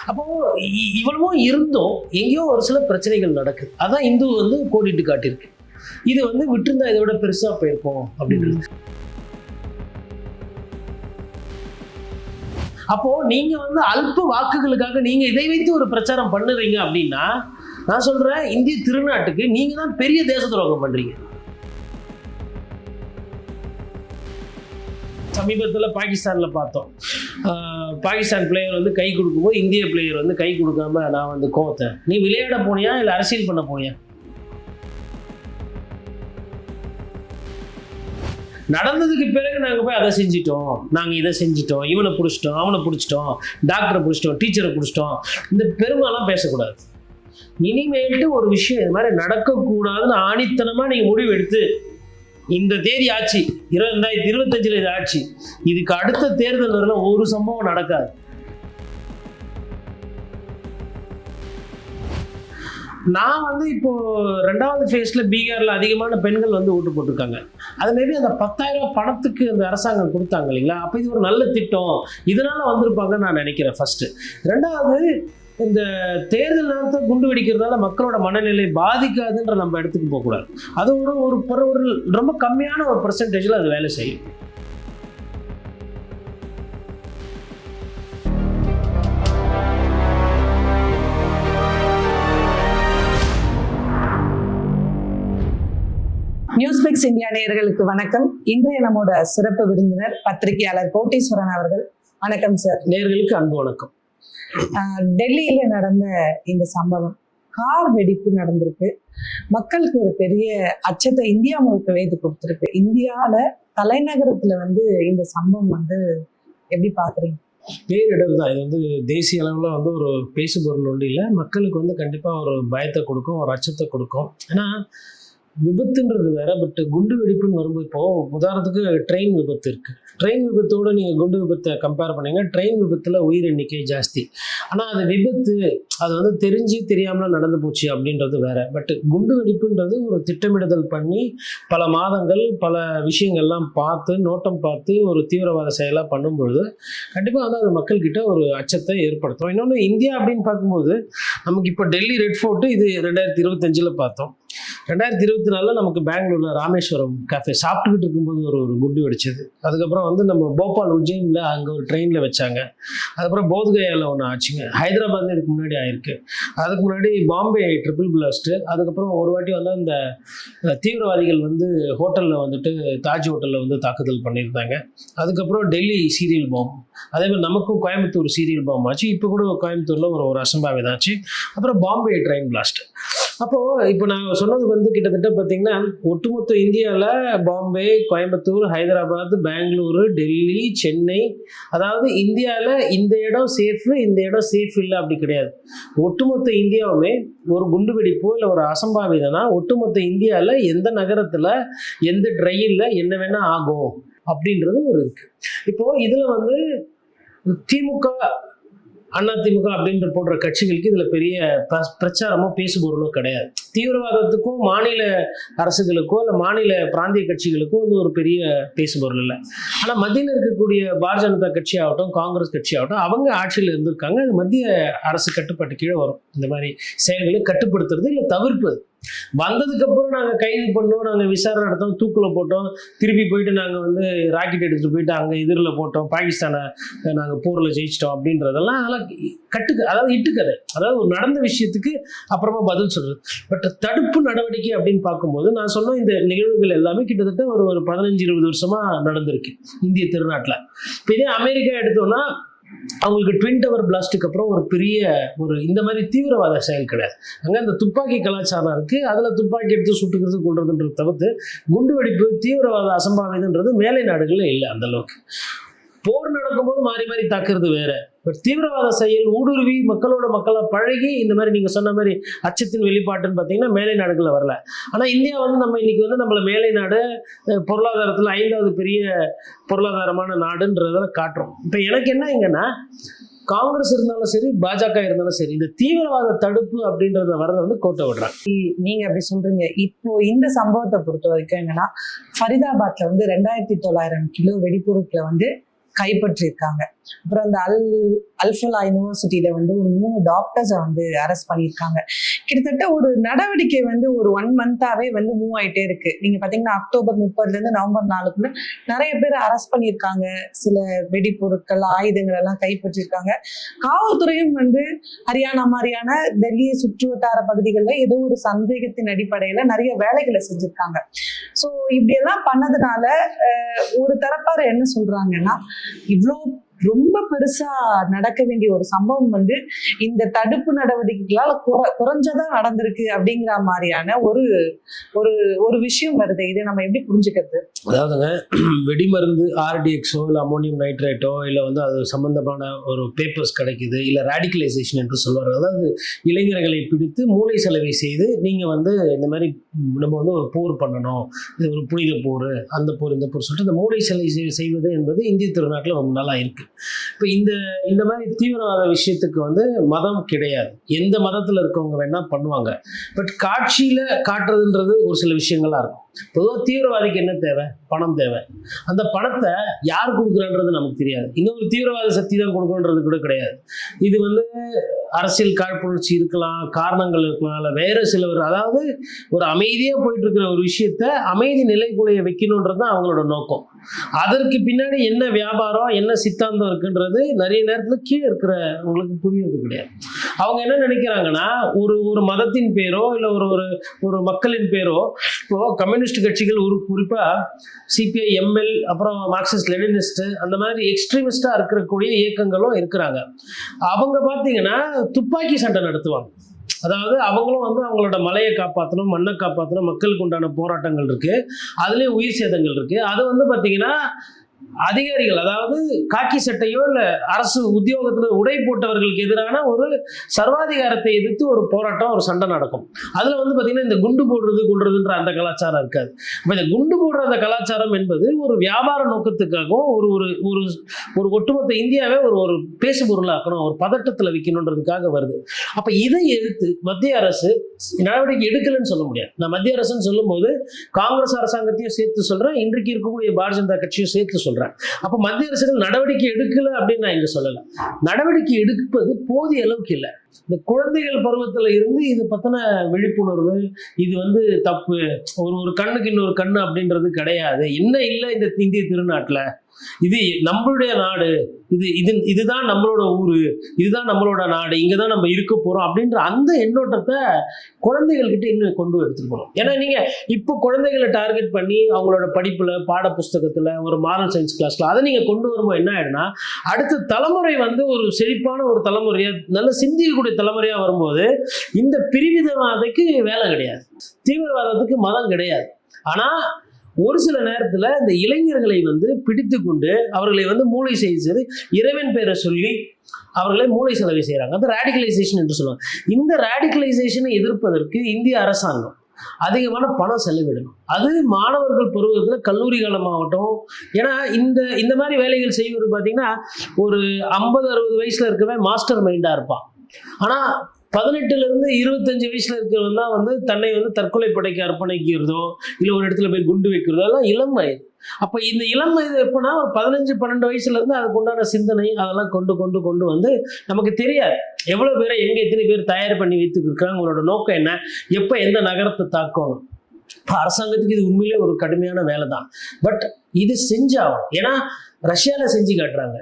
அப்போ இவ்வளவோ இருந்தும் எங்கேயோ ஒரு சில பிரச்சனைகள் நடக்குது. அதான் இந்து வந்து கோடிட்டு காட்டியிருக்கு. இது வந்து விட்டுருந்தா இதை விட பெருசா போயிருக்கும் அப்படின்றது. அப்போ நீங்க வந்து அல்ப வாக்குகளுக்காக நீங்க இதை வைத்து ஒரு பிரச்சாரம் பண்ணுறீங்க அப்படின்னா, நான் சொல்றேன் இந்திய திருநாட்டுக்கு நீங்க தான் பெரிய தேச துரோகம் பண்றீங்க. சமீபத்தில் பாகிஸ்தானில் பார்த்தோம். பாகிஸ்தான் பிளேயர் வந்து கை கொடுக்கும்போது இந்திய பிளேயர் வந்து கை கொடுக்காம நான் வந்து கோவத்தேன். நீ விளையாட போனியா இல்லை அரசியல் பண்ண போனியா? நடந்ததுக்கு பிறகு நாங்கள் போய் அதை செஞ்சிட்டோம், நாங்கள் இதை செஞ்சிட்டோம், இவனை பிடிச்சிட்டோம், அவனை பிடிச்சிட்டோம், டாக்டரை பிடிச்சிட்டோம், டீச்சரை பிடிச்சிட்டோம், இந்த பெருமைலாம் பேசக்கூடாது. இனிமேல்ட்டு ஒரு விஷயம் இது மாதிரி நடக்கக்கூடாதுன்னு ஆணித்தனமாக நீங்கள் முடிவு எடுத்து இந்த தேதி ஆட்சி 2025 இது ஆட்சி, இதுக்கு அடுத்த தேர்தல் வரல ஒரு சம்பவம் நடக்காது. நான் வந்து இப்போ 2வது ஃபேஸ்ல பீகார்ல அதிகமான பெண்கள் வந்து ஓட்டு போட்டிருக்காங்க. அது மேபி அந்த 10,000 ரூபாய் பணத்துக்கு அந்த அரசாங்கம் கொடுத்தாங்க இல்லைங்களா, அப்போ இது ஒரு நல்ல திட்டம், இதனால வந்திருப்பாங்கன்னு நான் நினைக்கிறேன் ஃபர்ஸ்ட். 2வது, இந்த தேர்தல் நேரத்தை குண்டு வெடிக்கிறதால மக்களோட மனநிலை பாதிக்காதுன்ற நம்ம இடத்துக்கு போகக்கூடாது. அது ஒரு ரொம்ப கம்மியான ஒரு பெர்சன்டேஜில் அது வேலை செய்யும். நியூஸ்பிக்ஸ் இந்தியா நேயர்களுக்கு வணக்கம். இன்றைய நம்மோட சிறப்பு விருந்தினர் பத்திரிகையாளர் கோட்டீஸ்வரன் அவர்கள். வணக்கம் சார். நேயர்களுக்கு அன்பு வணக்கம். டெல்லியில நடந்த இந்த சம்பவம், கார் வெடிப்பு நடந்திருக்கு. மக்களுக்கு ஒரு பெரிய அச்சத்தை இந்தியா முழுக்கவே இது கொடுத்துருக்கு. இந்தியால தலைநகரத்துல வந்து இந்த சம்பவம் வந்து எப்படி பாக்குறீங்க? பேரிடர் தான் இது. வந்து தேசிய அளவில் வந்து ஒரு பேசு பொருள் ஒன்று இல்லை, மக்களுக்கு வந்து கண்டிப்பாக ஒரு பயத்தை கொடுக்கும், ஒரு அச்சத்தை கொடுக்கும். ஏன்னா விபத்துன்றது வேற, பட் குண்டு வெடிப்புன்னு வரும்போது இப்போ உதாரணத்துக்கு ட்ரெயின் விபத்து இருக்கு. ட்ரெயின் விபத்தோடு நீங்கள் குண்டு விபத்தை கம்பேர் பண்ணீங்க, ட்ரெயின் விபத்தில் உயிர் எண்ணிக்கை ஜாஸ்தி. ஆனால் அது விபத்து, அது வந்து தெரிஞ்சு தெரியாமல் நடந்து போச்சு அப்படின்றது வேற. பட் குண்டு வெடிப்புன்றது ஒரு திட்டமிடுதல் பண்ணி பல மாதங்கள் பல விஷயங்கள்லாம் பார்த்து நோட்டம் பார்த்து ஒரு தீவிரவாத செயலாக பண்ணும்பொழுது கண்டிப்பாக வந்து அது மக்கள்கிட்ட ஒரு அச்சத்தை ஏற்படுத்தும். இன்னொன்று, இந்தியா அப்படின்னு பார்க்கும்போது நமக்கு இப்போ டெல்லி ரெட் ஃபோர்ட்டு இது 2025 பார்த்தோம். 2024 நமக்கு பெங்களூர்ல ராமேஸ்வரம் கேஃபே சாப்பிட்டுக்கிட்டு இருக்கும்போது ஒரு குண்டு வெடிச்சது. அதுக்கப்புறம் வந்து நம்ம போபால் உஜ்ஜைனில் அங்கே ஒரு ட்ரெயினில் வச்சாங்க. அதுக்கப்புறம் போத்கயாவில் ஒன்று ஆச்சுங்க. ஹைதராபாத்ல இதுக்கு முன்னாடி ஆயிருக்கு. அதுக்கு முன்னாடி பாம்பே ட்ரிபிள் பிளாஸ்ட்டு. அதுக்கப்புறம் ஒரு வாட்டி வந்து அந்த தீவிரவாதிகள் வந்து ஹோட்டலில் வந்துட்டு தாஜ் ஹோட்டலில் வந்து தாக்குதல் பண்ணியிருந்தாங்க. அதுக்கப்புறம் டெல்லி சீரியல் பாம்பு, அதே மாதிரி நமக்கும் கோயம்புத்தூர் சீரியல் பாம்பு ஆச்சு. இப்போ கூட கோயம்புத்தூரில் ஒரு அசம்பாவிதம் ஆச்சு. அப்புறம் பாம்பே ட்ரெயின் பிளாஸ்ட். அப்போது இப்போ நான் சொன்னது வந்து கிட்டத்தட்ட பார்த்தீங்கன்னா ஒட்டுமொத்த இந்தியாவில் பாம்பே, கோயம்புத்தூர், ஹைதராபாத், பெங்களூரு, டெல்லி, சென்னை, அதாவது இந்தியாவில் இந்த இடம் சேஃபு, இந்த இடம் சேஃப் இல்லை அப்படி கிடையாது. ஒட்டுமொத்த இந்தியாவுமே ஒரு குண்டு வெடிப்போ இல்லை ஒரு அசம்பாவிதம்னா ஒட்டுமொத்த இந்தியாவில் எந்த நகரத்தில் எந்த ட்ரெயினில் என்ன வேணால் ஆகும் அப்படின்றது ஒரு இருக்குது. இப்போது இதில் வந்து திமுக, அதிமுக அப்படின்ற போன்ற கட்சிகளுக்கு இதில் பெரிய பிரச்சாரமோ பேசுபொருளோ கிடையாது. தீவிரவாதத்துக்கும் மாநில அரசுகளுக்கோ இல்லை மாநில பிராந்திய கட்சிகளுக்கோ வந்து ஒரு பெரிய பேசுபொருள் இல்லை. ஆனால் மத்தியில் இருக்கக்கூடிய பாரதிய ஜனதா கட்சி ஆகட்டும், காங்கிரஸ் கட்சி ஆகட்டும், அவங்க ஆட்சியில் இருந்திருக்காங்க. அது மத்திய அரசு கட்டுப்பாட்டு கீழே வரும். இந்த மாதிரி செயல்களை கட்டுப்படுத்துறது இல்லை தவிர்ப்பது. வந்ததுக்கப்புறம் நாங்கள் கைது பண்ணோம், நாங்கள் விசாரணை நடத்தோம், தூக்கில் போட்டோம், திருப்பி போயிட்டு நாங்கள் வந்து ராக்கெட் எடுத்துகிட்டு போயிட்டு அங்கே எதிரில் போட்டோம், பாகிஸ்தானை நாங்கள் போரில் ஜெயிச்சிட்டோம் அப்படின்றதெல்லாம் அதெல்லாம் அதாவது இட்டுக்கதை. அதாவது ஒரு நடந்த விஷயத்துக்கு அப்புறமா பதில் சொல்கிறது. பட் தடுப்பு நடவடிக்கை அப்படின்னு பார்க்கும்போது நான் சொன்ன இந்த நிகழ்வுகள் எல்லாமே கிட்டத்தட்ட ஒரு 15-20 வருஷமாக நடந்திருக்கு இந்திய திருநாட்டில். இப்போ இதே அமெரிக்கா எடுத்தோம்னா அவங்களுக்கு ட்வின் டவர் பிளாஸ்ட்டுக்கு அப்புறம் ஒரு பெரிய இந்த மாதிரி தீவிரவாத செயல் கிடையாது. அங்கே அந்த துப்பாக்கி கலாச்சாரம் இருக்குது. அதில் துப்பாக்கி எடுத்து சுட்டுக்கிறது கொள்றதுன்றது தவிர்த்து குண்டு வெடிப்பு, தீவிரவாத அசம்பாவிதன்றது மேலை நாடுகளில் இல்லை. அந்த அளவுக்கு போர் நடக்கும்போது மாறி மாறி தாக்குறது வேற. பட் தீவிரவாத செயல் ஊடுருவி மக்களாக பழகி இந்த மாதிரி நீங்கள் சொன்ன மாதிரி அச்சத்தின் வெளிப்பாட்டுன்னு பார்த்தீங்கன்னா மேலை நாடுகளில் வரல. ஆனால் இந்தியா வந்து நம்ம இன்னைக்கு வந்து நம்மளை மேலை நாடு, பொருளாதாரத்தில் 5வது பெரிய பொருளாதாரமான நாடுன்றதில் காட்டுறோம். இப்போ எனக்கு என்ன இங்கன்னா, காங்கிரஸ் இருந்தாலும் சரி, பாஜக இருந்தாலும் சரி, இந்த தீவிரவாத தடுப்பு அப்படின்றத வரதை வந்து கோட்டை விடுறாங்க. நீங்க அப்படி சொல்றீங்க. இப்போ இந்த சம்பவத்தை பொறுத்த வரைக்கும் என்னன்னா, ஃபரிதாபாத்ல வந்து 2900 கிலோ வெடிபொருட்களை வந்து கைப்பற்றியிருக்காங்க. அப்புறம் அந்த அல்ஃபலா யூனிவர்சிட்டியில வந்து ஒரு 3 டாக்டர்ஸை வந்து அரெஸ்ட் பண்ணியிருக்காங்க. கிட்டத்தட்ட ஒரு நடவடிக்கை வந்து ஒரு 1 மந்தாவே வந்து மூவ் ஆயிட்டே இருக்கு. நீங்க பாத்தீங்கன்னா அக்டோபர் 30 நவம்பர் 4 நிறைய பேர் அரெஸ்ட் பண்ணியிருக்காங்க. சில வெடிப்பொருட்கள் ஆயுதங்கள் எல்லாம் கைப்பற்றிருக்காங்க. காவல்துறையும் வந்து ஹரியானா மாதிரியான டெல்லியை சுற்றுவட்டார பகுதிகளில் ஏதோ ஒரு சந்தேகத்தின் அடிப்படையில நிறைய வேலைகளை செஞ்சிருக்காங்க. ஸோ இப்படி எல்லாம் பண்ணதுனால ஒரு தரப்பார் என்ன சொல்றாங்கன்னா, இவ்வளோ ரொம்ப பெருசா நடக்க வேண்டிய ஒரு சம்பவம் வந்து இந்த தடுப்பு நடவடிக்கைகளால் குறைஞ்சதா நடந்திருக்கு அப்படிங்கிற மாதிரியான ஒரு ஒரு ஒரு விஷயம் வருது. இதை நம்ம எப்படி புரிஞ்சுக்கிறது? அதாவதுங்க, வெடிமருந்து ஆர்டிஎக்ஸோ இல்லை அமோனியம் நைட்ரேட்டோ இல்லை வந்து அது சம்பந்தமான ஒரு பேப்பர்ஸ் கிடைக்குது, இல்லை ரேடிகலைசேஷன் என்று சொல்வார்கள். அதாவது இளைஞர்களை பிடித்து மூளை செலவை செய்து நீங்கள் வந்து இந்த மாதிரி நம்ம வந்து ஒரு போர் பண்ணணும், இது ஒரு புனித போர், அந்த போர் இந்த போர் சொல்லிட்டு இந்த மூளை செலவை செய்வது என்பது இந்திய திருநாட்டில் ரொம்ப நாளாக இருக்குது. இப்போ இந்த மாதிரி தீவிரவாத விஷயத்துக்கு வந்து மதம் கிடையாது. எந்த மதத்தில் இருக்கவங்க வேணா பண்ணுவாங்க. பட் காட்சியில் காட்டுறதுன்றது ஒரு சில விஷயங்கள்லாம் இருக்கும். பொதுவாக தீவிரவாதிக்கு என்ன தேவை? பணம் தேவை. அந்த பணத்தை யார் கொடுக்குறன்றது நமக்கு தெரியாது. இன்னொரு தீவிரவாத சக்தி தான் கொடுக்கணுன்றது கூட கிடையாது. இது வந்து அரசியல் காழ்ப்புணர்ச்சி இருக்கலாம், காரணங்கள் இருக்கலாம், இல்லை வேற சிலவர், அதாவது ஒரு அமைதியாக போயிட்டு இருக்கிற ஒரு விஷயத்த அமைதி நிலைக்குலைய வைக்கணுன்றது தான் அவங்களோட நோக்கம். அதற்கு பின்னாடி என்ன வியாபாரம், என்ன சித்தாந்தம் இருக்குன்றது நிறைய நேரத்தில் கீழே இருக்கிறவங்களுக்கு புரியுறது கிடையாது. அவங்க என்ன நினைக்கிறாங்கன்னா, ஒரு மதத்தின் பேரோ இல்லை ஒரு மக்களின் பேரோ, இப்போ கம்யூனிஸ்ட் கட்சிகள் ஒரு குறிப்பாக சிபிஐ, எம்எல், அப்புறம் மார்க்சிஸ்ட் லெனினிஸ்ட், அந்த மாதிரி எக்ஸ்ட்ரீமிஸ்டாக இருக்கக்கூடிய இயக்கங்களும் இருக்கிறாங்க. அவங்க பார்த்தீங்கன்னா துப்பாக்கி சண்டை நடத்துவாங்க. அதாவது அவங்களும் வந்து அவங்களோட மலையை காப்பாற்றணும், மண்ணை காப்பாற்றணும், மக்களுக்கு உண்டான போராட்டங்கள் இருக்கு, அதுலேயும் உயிர் சேதங்கள் இருக்கு. அது வந்து பார்த்தீங்கன்னா அதிகாரிகள், அதாவது காக்கி சட்டையோ இல்லை அரசு உத்தியோகத்தில் உடை போட்டவர்களுக்கு எதிரான ஒரு சர்வாதிகாரத்தை எதிர்த்து ஒரு போராட்டம், ஒரு சண்டை நடக்கும். அதில் வந்து பார்த்தீங்கன்னா இந்த குண்டு கொள்றதுன்ற அந்த கலாச்சாரம் இருக்காது. இப்போ இந்த குண்டு போடுற அந்த கலாச்சாரம் என்பது ஒரு வியாபார நோக்கத்துக்காகவும் ஒரு ஒரு ஒரு ஒட்டுமொத்த இந்தியாவே ஒரு பேசு பொருளாக்கணும், ஒரு பதட்டத்தில் வைக்கணுன்றதுக்காக வருது. அப்போ இதை எதிர்த்து மத்திய அரசு நடவடிக்கை எடுக்கலன்னு சொல்ல முடியாது. நான் மத்திய அரசுன்னு சொல்லும்போது காங்கிரஸ் அரசாங்கத்தையும் சேர்த்து சொல்கிறேன், இன்றைக்கு இருக்கக்கூடிய பாரதிய ஜனதா கட்சியும் சேர்த்து சொல்கிறேன். அப்ப மத்திய அரசுகள் நடவடிக்கை எடுக்கல அப்படின்னு நான் இங்க சொல்லல. நடவடிக்கை எடுப்பது போதிய அளவுக்கு இல்லை. இந்த குழந்தைகள் பருவத்துல இருந்து இது பத்தின விழிப்புணர்வு, இது வந்து தப்பு, ஒரு கண்ணுக்கு இன்னொரு கண்ணு அப்படின்றது கிடையாது. என்ன இல்லை இந்த இந்திய திருநாட்டுல, இது நம்மளுடைய நாடு, இதுதான் நம்மளோட ஊரு, இதுதான் நம்மளோட நாடு, இங்கதான் நம்ம இருக்க போறோம் அப்படின்ற அந்த எண்ணோட்டத்தை குழந்தைகள்கிட்ட இன்னும் கொண்டு எடுத்துட்டு போகணும். ஏன்னா நீங்க இப்போ குழந்தைகளை டார்கெட் பண்ணி அவங்களோட படிப்புல, பாட புஸ்தகத்துல, ஒரு மாரல் சயின்ஸ் கிளாஸ்ல அதை நீங்க கொண்டு வரும்போது என்ன ஆயிடுனா, அடுத்த தலைமுறை வந்து ஒரு செழிப்பான ஒரு தலைமுறையா, நல்ல சிந்திக்கக்கூடிய தலைமுறையா வரும்போது இந்த பிரிவினவாதத்துக்கு வேலை கிடையாது, தீவிரவாதத்துக்கு மதம் கிடையாது. ஆனா ஒரு சில நேரத்துல இந்த இளைஞர்களை வந்து பிடித்து கொண்டு அவர்களை வந்து மூளை செய்து இறைவன் பேரை சொல்லி அவர்களை மூளை செலவை செய்யறாங்க. அது ரேடிகலைசேஷன் என்று சொல்லுவாங்க. இந்த ரேடிகலைசேஷனை எதிர்ப்பதற்கு இந்திய அரசாங்கம் அதிகமான பணம் செலவிடணும். அது மாணவர்கள் பருவத்தில் கல்லூரி காலமாகட்டும். ஏன்னா இந்த மாதிரி வேலைகள் செய்வது பார்த்தீங்கன்னா ஒரு 50-60 வயசுல இருக்கவே மாஸ்டர் மைண்டா இருப்பான். ஆனா 18 25 வயசுல இருக்கிறவங்க தான் வந்து தன்னை வந்து தற்கொலை படைக்க அர்ப்பணிக்கிறதோ இல்லை ஒரு இடத்துல போய் குண்டு வைக்கிறதோ எல்லாம் இளம் வயது. அப்போ இந்த இளம் வயது எப்போனா ஒரு 15-12 வயசுல இருந்து அதுக்கு உண்டான சிந்தனை அதெல்லாம் கொண்டு வந்து நமக்கு தெரியாது எவ்வளோ பேரை எங்கே எத்தனை பேர் தயார் பண்ணி வைத்துருக்காங்க, உங்களோட நோக்கம் என்ன, எப்போ எந்த நகரத்தை தாக்கும். அரசாங்கத்துக்கு இது உண்மையிலே ஒரு கடுமையான வேலை தான். பட் இது செஞ்சாகும். ஏன்னா ரஷ்யாவில் செஞ்சு காட்டுறாங்க,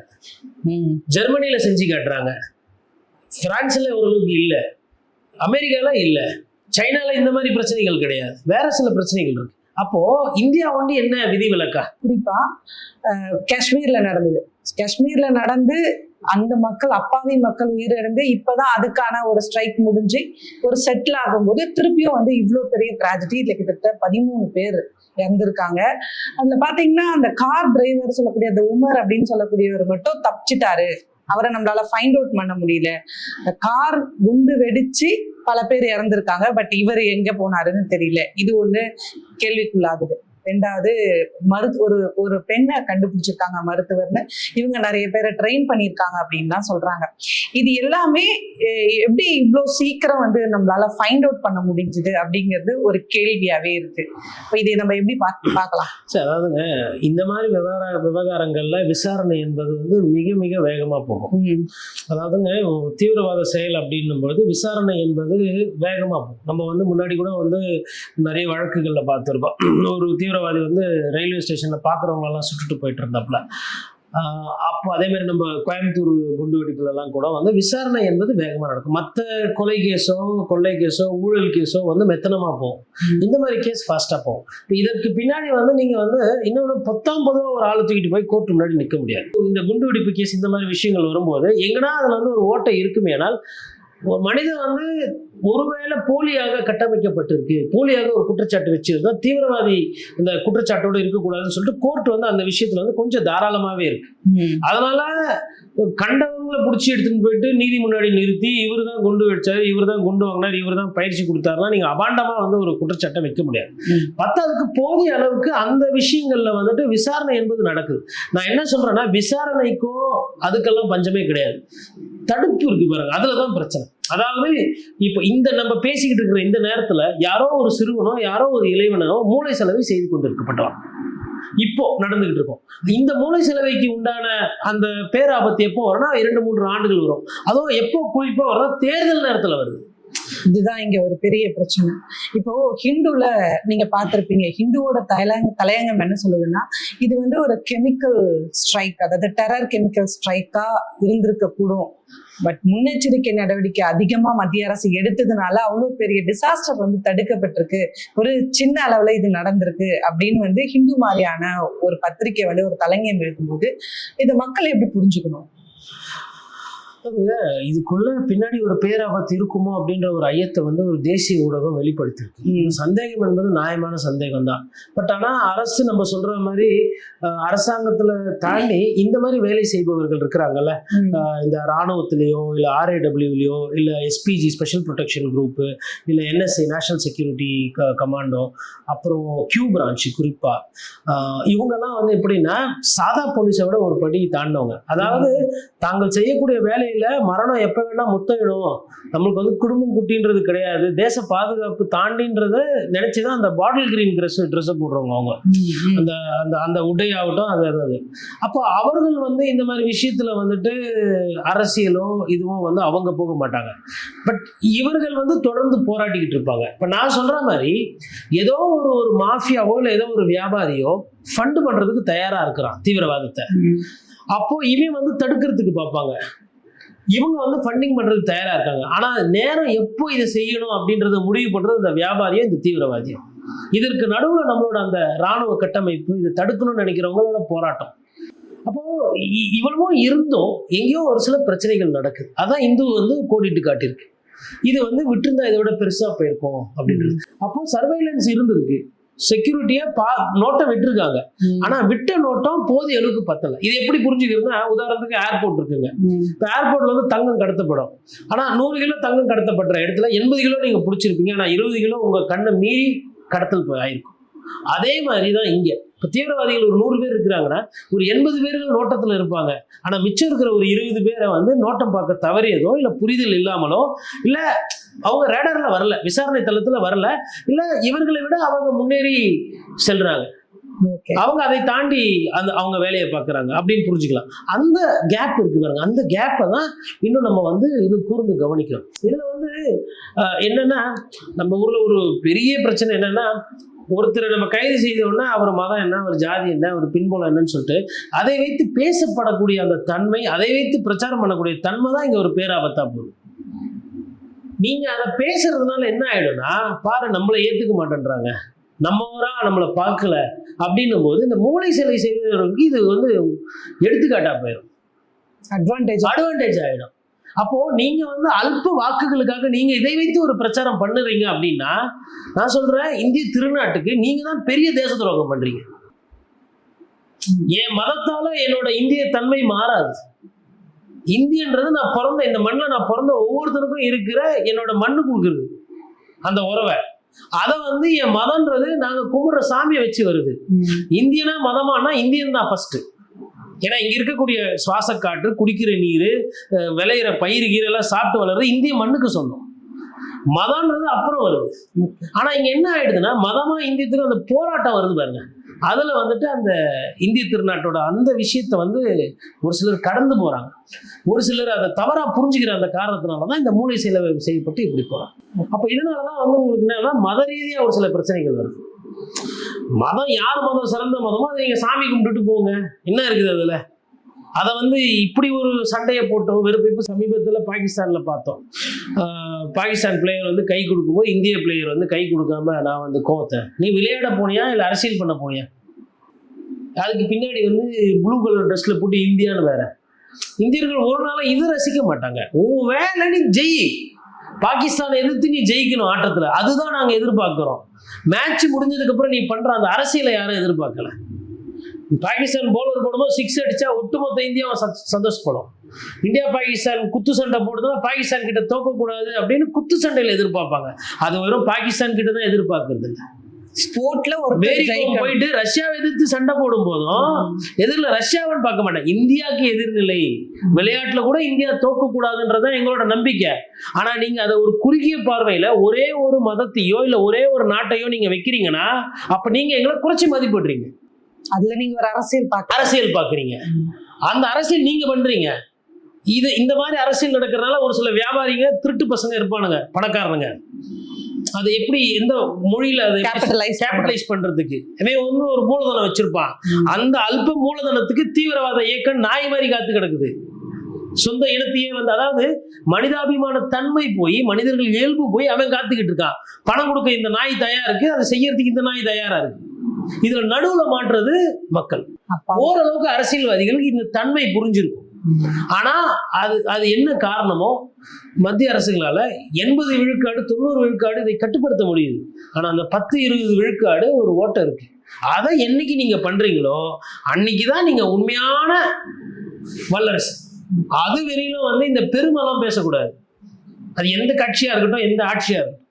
ஜெர்மனியில் செஞ்சு காட்டுறாங்க, பிரான்ஸ்ல ஓரளவுக்கு இல்லை, அமெரிக்கால இல்லை, சைனால இந்த மாதிரி பிரச்சனைகள் கிடையாது, வேற சில பிரச்சனைகள் இருக்கு. அப்போ இந்தியா வந்து என்ன விதிவிலக்கா? குறிப்பா காஷ்மீர்ல நடந்து அந்த மக்கள், அப்பாவி மக்கள் உயிரிழந்து இப்பதான் அதுக்கான ஒரு ஸ்ட்ரைக் முடிஞ்சு ஒரு செட்டில் ஆகும்போது திருப்பியும் வந்து இவ்வளோ பெரிய ட்ராஜடி. இதுல கிட்டத்தட்ட 13 பேர் இறந்திருக்காங்க. அதுல பாத்தீங்கன்னா அந்த கார் டிரைவர் சொல்லக்கூடிய அந்த உமர் அப்படின்னு சொல்லக்கூடியவர் மட்டும் தப்பிச்சிட்டாரு, அவரை நம்மளால ஃபைண்ட் அவுட் பண்ண முடியல. அந்த கார் குண்டு வெடிச்சு பல பேர் இறந்திருக்காங்க, பட் இவர் எங்க போனாருன்னு தெரியல. இது ஒண்ணு கேள்விக்குள்ளாகுது. ரெண்டாவது ஒரு ஒரு பெண்ணை கண்டுபிடிச்சிருக்காங்க மருத்துவர்னு, இவங்க நிறைய பேரை ட்ரெயின் பண்ணியிருக்காங்க அப்படின்னு தான் சொல்றாங்க. இது எல்லாமே எப்படி இவ்வளோ சீக்கிரம் வந்து நம்மளால ஃபைண்ட் அவுட் பண்ண முடிஞ்சுது அப்படிங்கிறது ஒரு கேள்வியாவே இருக்கு. இப்போ இதை நம்ம எப்படி பார்க்கலாம்? சரி, அதாவதுங்க இந்த மாதிரி விவகாரங்கள்ல விசாரணை என்பது வந்து மிக மிக வேகமா போகும். அதாவதுங்க தீவிரவாத செயல் அப்படின்னும் பொழுது விசாரணை என்பது வேகமா போகும். நம்ம வந்து முன்னாடி கூட வந்து நிறைய வழக்குகள்ல பார்த்துருக்கோம். ஒரு தீவிரவாதி வந்து ரயில்வே ஸ்டேஷன்ல பார்க்குறவங்க எல்லாம் சுட்டுட்டு போயிட்டு இருந்தாப்புல. அப்போ அதே மாதிரி நம்ம கோயம்புத்தூர் குண்டு வெடிப்புலலாம் கூட வந்து விசாரணை என்பது வேகமாக நடக்கும். மற்ற கொலை கேஸோ கொள்ளை கேஸோ ஊழல் கேஸோ வந்து மெத்தனமாக போகும். இந்த மாதிரி கேஸ் ஃபாஸ்ட்டாக போகும். இப்போ இதற்கு பின்னாடி வந்து நீங்கள் வந்து இன்னொன்று பொதுவாக ஒரு ஆளை தூக்கிட்டு போய் கோர்ட்டு முன்னாடி நிற்க முடியாது. இந்த குண்டு வெடிப்பு கேஸ் இந்த மாதிரி விஷயங்கள் வரும்போது எங்கன்னா அதில் வந்து ஒரு ஓட்டை இருக்குமே. ஆனால் ஒரு மனிதன் வந்து ஒருவேளை போலியாக கட்டமைக்கப்பட்டிருக்கு, போலியாக ஒரு குற்றச்சாட்டு வச்சிருந்தா தீவிரவாதி இந்த குற்றச்சாட்டோடு இருக்கக்கூடாதுன்னு சொல்லிட்டு கோர்ட் வந்து அந்த விஷயத்துல வந்து கொஞ்சம் தாராளமாவே இருக்கு. அதனால கண்டவங்களை பிடிச்சி எடுத்துன்னு போயிட்டு நீதி முன்னாடி நிறுத்தி இவர் தான் குண்டு வச்சாரு, இவர் தான் குண்டு வாங்கினார், இவர் தான் பயிற்சி கொடுத்தாருன்னா நீங்க அபாண்டமா வந்து ஒரு குற்றச்சாட்டை வைக்க முடியாது. பத்தாவதுக்கு போதிய அளவுக்கு அந்த விஷயங்கள்ல வந்துட்டு விசாரணை என்பது நடக்குது. நான் என்ன சொல்றேன்னா, விசாரணைக்கோ அதுக்கெல்லாம் பஞ்சமே கிடையாது, தடுப்பு இருக்கு பாருங்க, அதுலதான் பிரச்சனை. அதாவது இப்ப இந்த நம்ம பேசிக்கிட்டு இருக்கிற இந்த நேரத்துல யாரோ ஒரு சிறுவனோ யாரோ ஒரு இளைவனோ மூளை செலவை செய்து கொண்டிருக்கப்பட்டவன் இப்போ நடந்துகிட்டு இருக்கோம். இந்த மூளை செலவைக்கு உண்டான அந்த பேராபத்து எப்போ வரும்னா 2-3 ஆண்டுகள் வரும். அதுவும் எப்போ குறிப்பா வரும், தேர்தல் நேரத்துல வருது. இதுதான் இங்க ஒரு பெரிய பிரச்சனை. இப்போ ஹிந்துல நீங்க பார்த்திருப்பீங்க, ஹிந்துவோட தலையங்கம் என்ன சொல்லுதுன்னா, இது வந்து ஒரு கெமிக்கல் ஸ்ட்ரைக், அதாவது டெரர் கெமிக்கல் ஸ்ட்ரைக்கா இருந்திருக்க கூடும். பட் முன்னெச்சரிக்கை நடவடிக்கை அதிகமா மத்திய அரசு எடுத்ததுனால அவ்வளவு பெரிய டிசாஸ்டர் வந்து தடுக்கப்பட்டிருக்கு, ஒரு சின்ன அளவுல இது நடந்திருக்கு அப்படின்னு வந்து ஹிந்து மாதிரியான ஒரு பத்திரிகை வந்து ஒரு தலையங்கம் எழுதும்போது இதை மக்கள் எப்படி புரிஞ்சுக்கணும்? இதுக்குள்ள பின்னாடி ஒரு பேராபத்து இருக்குமோ அப்படின்ற ஒரு ஐயத்தை வந்து ஒரு தேசிய ஊடகம் வெளிப்படுத்திருக்கு. சந்தேகம் என்பது நியாயமான சந்தேகம் தான். பட் ஆனா அரசு நம்ம சொல்ற மாதிரி அரசாங்கத்துல தாண்டி இந்த மாதிரி வேலை செய்பவர்கள் இருக்கிறாங்கல்ல, இந்த ராணுவத்திலேயோ இல்ல RAWலயோ இல்ல SPG ஸ்பெஷல் ப்ரொடெக்ஷன் குரூப் இல்ல NSA நேஷனல் செக்யூரிட்டி கமாண்டோ, அப்புறம் Q பிரான்ச் குறிப்பா, இவங்கெல்லாம் வந்து எப்படின்னா சாதா போலீஸை விட ஒரு படி தாண்டவங்க. அதாவது தாங்கள் செய்யக்கூடிய வேலையில மரணம் எப்ப வேணா முத்தமிடும், நம்மளுக்கு வந்து குடும்பம் குட்டின்றது கிடையாது, தேச பாதுகாப்பு தாண்டின்றத நினைச்சுதான் அந்த பாட்டில் கிரீன் ட்ரெஸ் போடுறவங்க அவங்க, அந்த அந்த அந்த உடை ஆகட்டும். அது அப்போ அவர்கள் வந்து இந்த மாதிரி விஷயத்துல வந்துட்டு அரசியலோ இதுவோ வந்து அவங்க போக மாட்டாங்க. பட் இவர்கள் வந்து தொடர்ந்து போராடிக்கிட்டு இருப்பாங்க. இப்ப நான் சொல்ற மாதிரி ஏதோ ஒரு மாஃபியாவோ இல்லை ஏதோ ஒரு வியாபாரியோ ஃபண்ட் பண்றதுக்கு தயாரா இருக்கிறான் தீவிரவாதத்தை. அப்போ இவன் வந்து தடுக்கிறதுக்கு பார்ப்பாங்க, இவங்க வந்து ஃபண்டிங் பண்றதுக்கு தயாரா இருக்காங்க. ஆனா நேரம் எப்போ இதை செய்யணும் அப்படின்றத முடிவு பண்றது இந்த வியாபாரியும் இந்த தீவிரவாதியும். இதற்கு நடுவுல நம்மளோட அந்த ராணுவ கட்டமைப்பு இதை தடுக்கணும்னு நினைக்கிறவங்களோட போராட்டம். அப்போ இவ்வளவோ இருந்தும் எங்கேயோ ஒரு சில பிரச்சனைகள் நடக்குது. அதான் இந்து வந்து கோடிட்டு காட்டியிருக்கு. இது வந்து விட்டுருந்தா இதை விட பெருசா போயிருக்கும் அப்படின்றது. அப்போ சர்வைலன்ஸ் இருந்திருக்கு, செக்யூரிட்டியா நோட்டை விட்டுருக்காங்க. ஆனா விட்ட நோட்டம் போதிய அளவுக்கு பத்தல. இது எப்படி புரிஞ்சுக்கிறதுனா, உதாரணத்துக்கு ஏர்போர்ட் இருக்குங்க. இப்ப ஏர்போர்ட்ல வந்து தங்கம் கடத்தப்படும். ஆனா 100 கிலோ தங்கம் கடத்தப்படுற இடத்துல 80 கிலோ நீங்க பிடிச்சிருப்பீங்க. ஆனா 20 கிலோ உங்க கண்ணை மீறி கடத்தல் ஆயிருக்கும். அதே மாதிரிதான் இங்க. இப்ப தீவிரவாதிகள் ஒரு 100 பேர் இருக்கிறாங்கன்னா ஒரு 80 பேர்கள் நோட்டத்துல இருப்பாங்க. ஆனா மிச்சம் இருக்கிற ஒரு 20 பேரை வந்து நோட்டம் பார்க்க தவறியதோ இல்ல புரிதல் இல்லாமலோ இல்ல அவங்க ரேடார்ல வரல, விசாரணை தளத்துல வரல, இல்ல இவர்களை விட அவங்க முன்னேறி செல்றாங்க, அவங்க அதை தாண்டி அந்த அவங்க வேலையை பார்க்குறாங்க அப்படின்னு புரிஞ்சுக்கலாம். அந்த கேப் இருக்கு பாருங்க, அந்த கேப்பை தான் இன்னும் நம்ம வந்து இன்னும் கூர்ந்து கவனிக்கணும். இதுல வந்து என்னன்னா, நம்ம ஊர்ல ஒரு பெரிய பிரச்சனை என்னன்னா, ஒருத்தரை நம்ம கைது செய்தோம்னா அவர் மதம் என்ன, அவர் ஜாதி என்ன, அவர் பின்புலம் என்னன்னு சொல்லிட்டு அதை வைத்து பேசப்படக்கூடிய அந்த தன்மை, அதை வைத்து பிரச்சாரம் பண்ணக்கூடிய தன்மை தான் இங்க ஒரு பேராபத்தா போகுது. நீங்க அதை பேசுறதுனால என்ன ஆயிடும்னா, பாரு நம்மளை ஏத்துக்க மாட்டேன்றாங்க, நம்ம ஊரா நம்மளை பார்க்கல அப்படின்னும் போது இந்த மூளை சிலை செய்வதற்கு இது வந்து எடுத்துக்காட்டா போயிடும், அட்வான்டேஜ் ஆயிடும். அப்போ நீங்க வந்து அல்ப வாக்குகளுக்காக நீங்க இதை வைத்து ஒரு பிரச்சாரம் பண்ணுறீங்க அப்படின்னா, நான் சொல்றேன் இந்திய திருநாட்டுக்கு நீங்க தான் பெரிய தேச துரோகம் பண்றீங்க. என் மதத்தால என்னோட இந்திய தன்மை மாறாது. இந்தியன்றது நான் பிறந்த இந்த மண்ணில் நான் பிறந்த ஒவ்வொருத்தருக்கும் இருக்கிற என்னோட மண்ணு கொடுக்குறது அந்த உறவை. அதை வந்து என் மதம்ன்றது நாங்க கும்பிடுற சாமியை வச்சு வருது. இந்தியனா மதமானா இந்தியன் தான் ஃபர்ஸ்ட். ஏன்னா இங்க இருக்கக்கூடிய சுவாச காற்று, குடிக்கிற நீர், விளையிற பயிர் கீரெல்லாம் சாப்பிட்டு வளர்றது இந்திய மண்ணுக்கு சொந்தம். மதம்ன்றது அப்புறம் வருது. ஆனா இங்க என்ன ஆயிடுதுன்னா, மதமா இந்தியத்துக்கு அந்த போராட்டம் வருது பாருங்க. அதுல வந்துட்டு அந்த இந்திய திருநாட்டோட அந்த விஷயத்த வந்து ஒரு சிலர் கடந்து போறாங்க. ஒரு சிலர் அதை தவறா புரிஞ்சுக்கிற அந்த காரணத்தினாலதான் இந்த மூளை செய்யப்பட்டு இப்படி போறாங்க. அப்ப இதனாலதான் வந்து உங்களுக்கு என்னன்னா, மத ரீதியா ஒரு சில பிரச்சனைகள் வருது. மதம் யார் மதம் சிறந்த மதமோ அதை நீங்க சாமி கும்பிட்டுட்டு போங்க, என்ன இருக்குது அதுல? அதை வந்து இப்படி ஒரு சண்டையை போட்டோம் வெறுப்பு. இப்போ சமீபத்தில் பாகிஸ்தான்ல பார்த்தோம். பாகிஸ்தான் பிளேயர் வந்து கை கொடுக்கும்போது இந்திய பிளேயர் வந்து கை கொடுக்காம நான் வந்து கோவத்தேன். நீ விளையாட போனியா இல்லை அரசியல் பண்ண போனியா? அதுக்கு பின்னாடி வந்து ப்ளூ கலர் ட்ரெஸ்ல போட்டு இந்தியான்னு வேற. இந்தியர்கள் ஒரு நாள் இது ரசிக்க மாட்டாங்க. உன் வேலை நீ ஜெயி, பாகிஸ்தானை எதிர்த்து நீ ஜெயிக்கணும் ஆட்டத்துல, அதுதான் நாங்க எதிர்பார்க்கிறோம். மேட்ச் முடிஞ்சதுக்கு அப்புறம் நீ பண்ற அந்த அரசியலை யாரும் எதிர்பார்க்கல. பாகிஸ்தான் பவுலர் போடும்போது 6 அடிச்சா ஒட்டுமொத்த இந்தியாவை சந்தோஷப்படும். இந்தியா பாகிஸ்தான் குத்து சண்டை போடுறதுனா பாகிஸ்தான் கிட்ட தோக்கக்கூடாது அப்படின்னு குத்து சண்டையில எதிர்பார்ப்பாங்க. அது வெறும் பாகிஸ்தான் கிட்ட தான் எதிர்பார்க்கறது இல்லை. ஸ்போர்ட்ல ஒரு போயிட்டு ரஷ்யாவை எதிர்த்து சண்டை போடும் போதும் எதிரில் ரஷ்யாவன்னு பார்க்க மாட்டேன், இந்தியாவுக்கு எதிர்நிலை. விளையாட்டுல கூட இந்தியா தோக்க கூடாதுன்றதான் எங்களோட நம்பிக்கை. ஆனா நீங்க அதை ஒரு குறுகிய பார்வையில ஒரே ஒரு மதத்தையோ இல்ல ஒரே ஒரு நாட்டையோ நீங்க வைக்கிறீங்கன்னா அப்ப நீங்க எங்களை குறைச்சி மதிப்பிடுறீங்க. அதுல நீங்க ஒரு அரசியல் பாக்குறீங்க. அந்த அரசியல் நீங்க பண்றீங்க. இது இந்த மாதிரி அரசியல் நடக்கிறதுனால ஒரு சில வியாபாரிங்க திருட்டு பசங்க இருப்பானுங்க, பணக்காரனுங்க. அது எப்படி எந்த மொழியில அதை கேபிட்டலைஸ் பண்றதுக்கு ஒன்னும் ஒரு மூலதனம் வச்சிருப்பான். அந்த அல்ப மூலதனத்துக்கு தீவிரவாத இயக்கம் நாய் மாதிரி காத்து கிடக்குது. சொந்த இனத்தையே வந்து, அதாவது மனிதாபிமான தன்மை போய் மனிதர்கள் இயல்பு போய் அவன் காத்துக்கிட்டு இருக்கான். பணம் கொடுக்க இந்த நாய் தயாரா இருக்கு, அதை செய்யறதுக்கு இந்த நாய் தயாரா இருக்கு. இதுல நடுவுல மாற்றுறது மக்கள். ஓரளவுக்கு அரசியல்வாதிகளுக்கு இந்த தன்மை புரிஞ்சிருக்கும். ஆனா அது என்ன காரணமோ மத்திய அரசுகளால 80 விழுக்காடு 90 விழுக்காடு இதை கட்டுப்படுத்த முடியுது. ஆனா அந்த 10-20 விழுக்காடு ஒரு ஓட்டம் இருக்கு. அதை என்னைக்கு நீங்க பண்றீங்களோ அன்னைக்குதான் நீங்க உண்மையான வல்லரசு. அது வரையிலும் வந்து இந்த பெருமைலாம் பேசக்கூடாது. அது எந்த கட்சியா இருக்கட்டும், எந்த ஆட்சியா இருக்கட்டும்.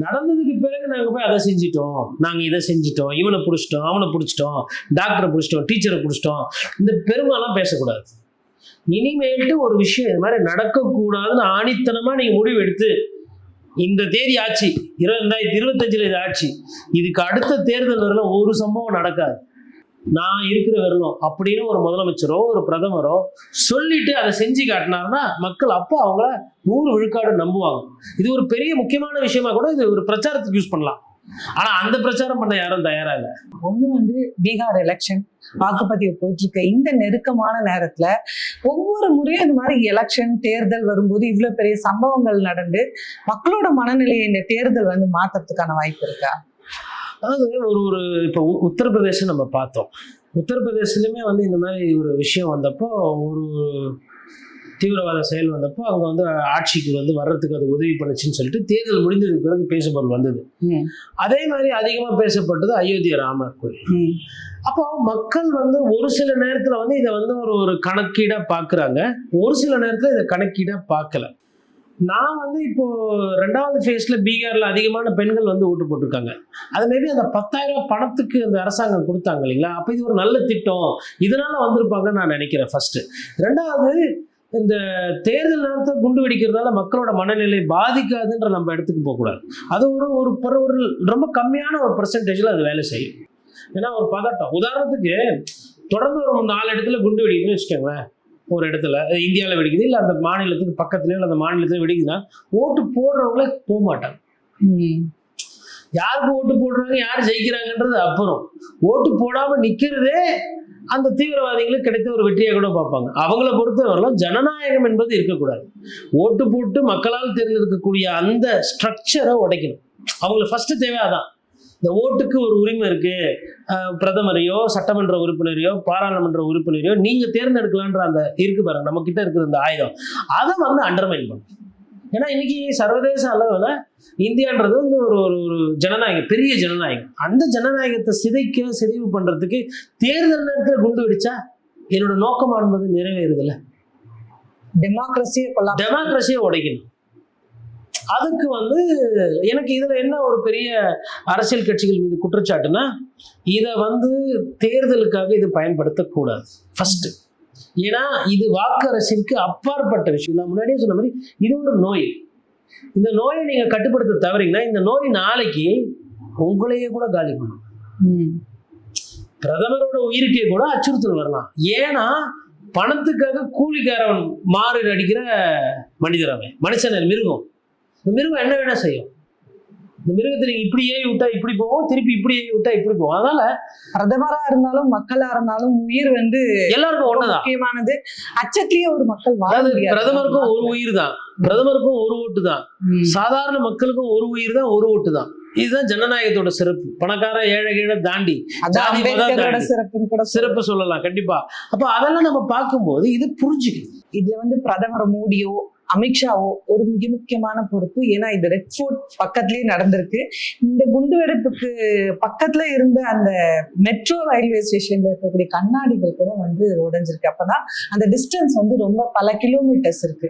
நடந்ததுக்கு பிறகு நாங்க போய் அதை செஞ்சிட்டோம், நாங்க இதை செஞ்சிட்டோம், இவனை பிடிச்சிட்டோம், அவனை பிடிச்சிட்டோம், டாக்டரை பிடிச்சிட்டோம், டீச்சரை பிடிச்சிட்டோம், இந்த பெருமைலாம் பேசக்கூடாது. இனிமேல்ட்டு ஒரு விஷயம் இது மாதிரி நடக்கக்கூடாதுன்னு ஆணித்தனமா நீங்க முடிவு எடுத்து, இந்த தேதி ஆட்சி 2025 இது ஆட்சி, இதுக்கு அடுத்த தேர்தல் வரலாம் ஒரு சம்பவம் நடக்காது, நான் இருக்கிற வரலாம் அப்படின்னு ஒரு முதலமைச்சரோ ஒரு பிரதமரோ சொல்லிட்டு அதை செஞ்சு காட்டினாருன்னா மக்கள் அப்போ அவங்கள 100 விழுக்காடு நம்புவாங்க. இது ஒரு பெரிய முக்கியமான விஷயமா கூட இது ஒரு பிரச்சாரத்துக்கு யூஸ் பண்ணலாம். ஆனா அந்த பிரச்சாரம் பண்ண யாரும் தயாரா இல்லை. ஒண்ணு வந்து பீகார் எலெக்ஷன் வாக்குப்பதிவு போயிட்டு இருக்க இந்த நெருக்கமான நேரத்துல ஒவ்வொரு முறையும் இந்த மாதிரி எலெக்ஷன் தேர்தல் வரும்போது இவ்வளவு பெரிய சம்பவங்கள் நடந்து மக்களோட மனநிலையை இந்த தேர்தல் வந்து மாத்துறதுக்கான வாய்ப்பு இருக்கா? அதாவது ஒரு இப்போ உத்தரப்பிரதேசம் நம்ம பார்த்தோம். உத்தரப்பிரதேசத்துலையுமே வந்து இந்த மாதிரி ஒரு விஷயம் வந்தப்போ, ஒரு தீவிரவாத செயல் வந்தப்போ அவங்க வந்து ஆட்சிக்கு வந்து வர்றதுக்கு அது உதவி பண்ணுச்சுன்னு சொல்லிட்டு தேர்தல் முடிந்ததுக்கு பிறகு பேசுபொருள் வந்தது. அதே மாதிரி அதிகமாக பேசப்பட்டது அயோத்தியா ராமர் கோயில். அப்போ மக்கள் வந்து ஒரு சில நேரத்தில் வந்து இதை வந்து ஒரு கணக்கீடாக பார்க்குறாங்க, ஒரு சில நேரத்தில் இதை கணக்கீடாக பார்க்கல. நான் வந்து இப்போ 2வது ஃபேஸ்ல பீகார்ல அதிகமான பெண்கள் வந்து ஓட்டு போட்டிருக்காங்க. அது மேபி அந்த 10,000 ரூபாய் பணத்துக்கு அந்த அரசாங்கம் கொடுத்தாங்க இல்லைங்களா, அப்போ இது ஒரு நல்ல திட்டம், இதனால வந்திருப்பாங்கன்னு நான் நினைக்கிறேன் ஃபர்ஸ்ட். 2வது, இந்த தேர்தல் நேரத்தை குண்டு வெடிக்கிறதால மக்களோட மனநிலை பாதிக்காதுன்ற நம்ம இடத்துக்கு போகக்கூடாது. அது ஒரு ரொம்ப கம்மியான ஒரு பெர்சன்டேஜில் அது வேலை செய்யும். ஏன்னா ஒரு பதட்டம், உதாரணத்துக்கு தொடர்ந்து ஒரு 4 இடத்துல குண்டு வெடிக்குதுன்னு வச்சுக்கோங்க, ஒரு இடத்துல இந்தியாவில் வெடிக்குது, இல்லை அந்த மாநிலத்துக்கு பக்கத்துலயோ இல்லை அந்த மாநிலத்துல வெடிக்குதுன்னா ஓட்டு போடுறவங்களே போக மாட்டாங்க. யாருக்கு ஓட்டு போடுறாங்க, யார் ஜெயிக்கிறாங்கன்றது அப்புறம், ஓட்டு போடாம நிக்கிறதே அந்த தீவிரவாதிகளுக்கு கிடைத்த ஒரு வெற்றியை கூட பார்ப்பாங்க. அவங்கள பொறுத்தவரையிலும் ஜனநாயகம் என்பது இருக்கக்கூடாது. ஓட்டு போட்டு மக்களால் தேர்ந்தெடுக்கக்கூடிய அந்த ஸ்ட்ரக்சரை உடைக்கணும். அவங்களுக்கு ஃபர்ஸ்ட் தேவை அதான். இந்த ஓட்டுக்கு ஒரு உரிமை இருக்கு, பிரதமரையோ சட்டமன்ற உறுப்பினரையோ பாராளுமன்ற உறுப்பினரையோ நீங்க தேர்ந்தெடுக்கலான்ற அந்த இருக்கு பாருங்க, நம்ம கிட்ட இருக்கிற இந்த ஆயுதம், அதை வந்து அண்டர்மைன் பண்ணும். ஏன்னா இன்னைக்கு சர்வதேச அளவில் இந்தியான்றது வந்து ஒரு ஜனநாயகம், பெரிய ஜனநாயகம். அந்த ஜனநாயகத்தை சிதைவு பண்றதுக்கு தேர்தல் நேரத்தில் குண்டு வெடிச்சா என்னோட நோக்கம் என்பது நிறைவேறுதில்ல. டெமோக்ரஸியை உடைக்கணும். அதுக்கு வந்து எனக்கு இதுல என்ன ஒரு பெரிய அரசியல் கட்சிகள் மீது குற்றச்சாட்டுனா, இதை வந்து தேர்தலுக்காக இது பயன்படுத்தக்கூடாது ஃபர்ஸ்ட். ஏன்னா இது வாக்கு அரசியலுக்கு அப்பாற்பட்ட விஷயம். நான் முன்னாடியே சொன்ன மாதிரி இது ஒரு நோய். இந்த நோயை நீங்க கட்டுப்படுத்த தவறீங்கன்னா இந்த நோய் நாளைக்கு உங்களையே கூட காலி பண்ணும். பிரதமரோட உயிருக்கே கூட அச்சுறுத்தல் வரலாம். ஏன்னா பணத்துக்காக கூலிக்காரன் மாறி நடிக்கிற மனிதர் அவன். மனுஷன் மிருகம். இந்த மிருகம் என்ன வேணா செய்யும். இந்த மிருகத்தை நீங்க இப்படி ஏறி விட்டா இப்படி போவோம், திருப்பி இப்படி ஏறி விட்டா இப்படி போவோம். அதனால பிரதமரா இருந்தாலும் மக்களா இருந்தாலும் உயிர் வந்து எல்லாருக்கும் ஒண்ணுதான் முக்கியமானது. அச்சத்திலேயே ஒரு மக்கள் வாழ அதாவது முடியாது. பிரதமருக்கும் ஒரு உயிர் தான், பிரதமருக்கும் ஒரு ஓட்டு தான், சாதாரண மக்களுக்கும் ஒரு உயிர் தான், ஒரு ஓட்டு தான். இதுதான் ஜனநாயகத்தோட சிறப்பு. பணக்கார ஏழை கீழே தாண்டி சிறப்பு சொல்லலாம் கண்டிப்பா. அப்ப அதெல்லாம் நம்ம பார்க்கும்போது இது புரிஞ்சுக்கணும். இதுல வந்து பிரதமர் மோடியோ அமித்ஷாவோ ஒரு மிக முக்கியமான பொறுப்பு. ஏன்னா இது ரெட் ஃபோர்ட் பக்கத்துலயே நடந்திருக்கு. இந்த குண்டுவெடிப்புக்கு பக்கத்துல இருந்த அந்த மெட்ரோ ரயில்வே ஸ்டேஷன்ல இருக்கக்கூடிய கண்ணாடிகள் கூட வந்து உடைஞ்சிருக்கு. அப்பதான் அந்த டிஸ்டன்ஸ் வந்து ரொம்ப பல கிலோமீட்டர்ஸ் இருக்கு.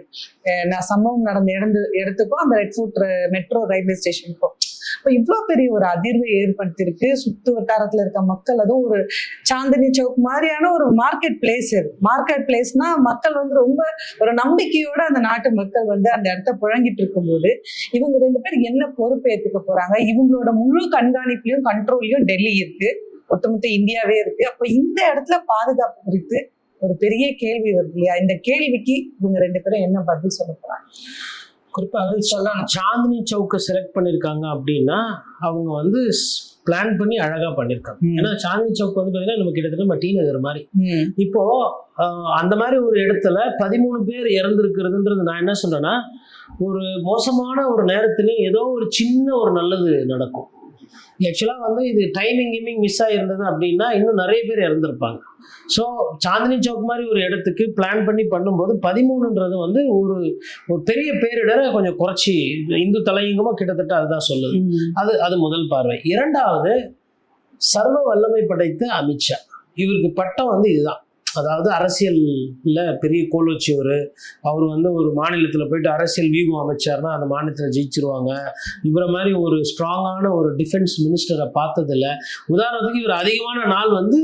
நான் சம்பவம் நடந்த இடத்துக்கும் அந்த ரெட் ஃபோர்ட் மெட்ரோ ரயில்வே ஸ்டேஷனுக்கும் இப்போ இவ்வளவு பெரிய ஒரு அதிர்வை ஏற்படுத்தியிருக்கு. சுத்து வட்டாரத்துல இருக்க மக்கள், அதுவும் ஒரு சாந்தினி சவுக் மாதிரியான ஒரு மார்க்கெட் பிளேஸ். இது மார்க்கெட் பிளேஸ்னா மக்கள் வந்து ரொம்ப ஒரு நம்பிக்கையோட அந்த நாட்டு மக்கள் வந்து அந்த இடத்த புழங்கிட்டு இருக்கும்போது இவங்க 2 பேர் என்ன பொறுப்பு ஏத்துக்க போறாங்க? இவங்களோட முழு கண்காணிப்புலயும் கண்ட்ரோல்லையும் டெல்லி இருக்கு, ஒட்டுமொத்த இந்தியாவே இருக்கு. அப்ப இந்த இடத்துல பாதுகாப்பு குறித்து ஒரு பெரிய கேள்வி வருது இல்லையா? இந்த கேள்விக்கு இவங்க 2 பேரும் என்ன பதில் சொல்ல போறாங்க? குறிப்பாக சொல்லலாம், சாந்தினி சவுக்கை செலக்ட் பண்ணியிருக்காங்க அப்படின்னா அவங்க வந்து பிளான் பண்ணி அழகா பண்ணியிருக்காங்க. ஏன்னா சாந்தினி சவுக் வந்து பார்த்தீங்கன்னா நம்ம கிட்டத்தட்ட நம்ம டி நகர் மாதிரி. இப்போ அந்த மாதிரி ஒரு இடத்துல 13 பேர் இறந்துருக்கிறதுன்றது நான் என்ன சொல்றேன்னா, ஒரு மோசமான ஒரு நேரத்திலே ஏதோ ஒரு சின்ன ஒரு நல்லது நடக்கும். ஆக்சுவலாக வந்து இது டைமிங் மிஸ் ஆகிருந்தது அப்படின்னா இன்னும் நிறைய பேர் இறந்துருப்பாங்க. ஸோ சாந்தினி சவுக் மாதிரி ஒரு இடத்துக்கு பிளான் பண்ணி பண்ணும்போது 13ன்றது வந்து ஒரு பெரிய பேரிடரை கொஞ்சம் குறைச்சி இந்து தலையங்கமாக கிட்டத்தட்ட அதுதான் சொல்லுது. அது முதல் பார்வை. இரண்டாவது, சர்வ வல்லமை படைத்த அமித்ஷா. இவருக்கு பட்டம் வந்து இதுதான். அதாவது அரசியல்ல பெரிய கோல் வச்சவர். அவர் வந்து ஒரு மாநிலத்தில் போயிட்டு அரசியல் வியூகம் அமைச்சார்னா அந்த மாநிலத்தில் ஜெயிச்சிருவாங்க. இவரை மாதிரி ஒரு ஸ்ட்ராங்கான ஒரு டிஃபென்ஸ் மினிஸ்டரை பார்த்ததில்ல. உதாரணத்துக்கு இவர் அதிகமான நாள் வந்து